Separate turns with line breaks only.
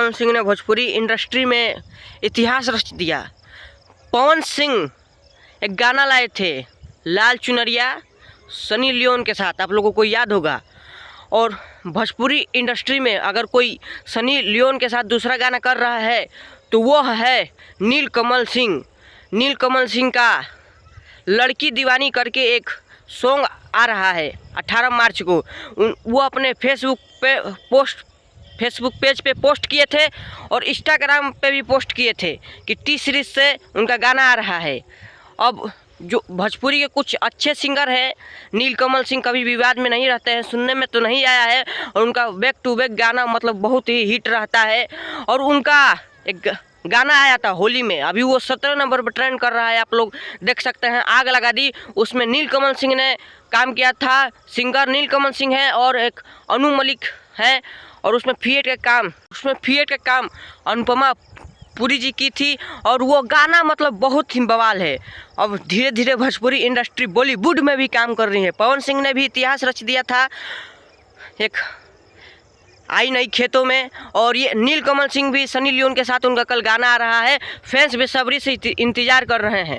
नीलकमल सिंह ने भोजपुरी इंडस्ट्री में इतिहास रच दिया। पवन सिंह एक गाना लाए थे लाल चुनरिया सनी लियोन के साथ, आप लोगों को याद होगा। और भोजपुरी इंडस्ट्री में अगर कोई सनी लियोन के साथ दूसरा गाना कर रहा है तो वो है नीलकमल सिंह। नीलकमल सिंह का लड़की दीवानी करके एक सॉन्ग आ रहा है 18 मार्च को। वो अपने फेसबुक पेज पे पोस्ट किए थे और इंस्टाग्राम पे भी पोस्ट किए थे कि टी सीरीज से उनका गाना आ रहा है। अब जो भोजपुरी के कुछ अच्छे सिंगर हैं, नीलकमल सिंह कभी विवाद में नहीं रहते हैं, सुनने में तो नहीं आया है, और उनका बैक टू बैक गाना मतलब बहुत ही हिट रहता है। और उनका एक गाना आया था होली में, अभी वो 17 नंबर पर ट्रेंड कर रहा है, आप लोग देख सकते हैं, आग लगा दी। उसमें नीलकमल सिंह ने काम किया था, सिंगर नीलकमल सिंह है और एक अनु मलिक है, और उसमें थिएटर का काम अनुपमा पुरी जी की थी। और वो गाना मतलब बहुत ही बवाल है। अब धीरे धीरे भोजपुरी इंडस्ट्री बॉलीवुड में भी काम कर रही है। पवन सिंह ने भी इतिहास रच दिया था एक आई नई खेतों में, और ये नीलकमल सिंह भी सनी लियोन के साथ उनका कल गाना आ रहा है। फैंस बेसब्री से इंतजार कर रहे हैं।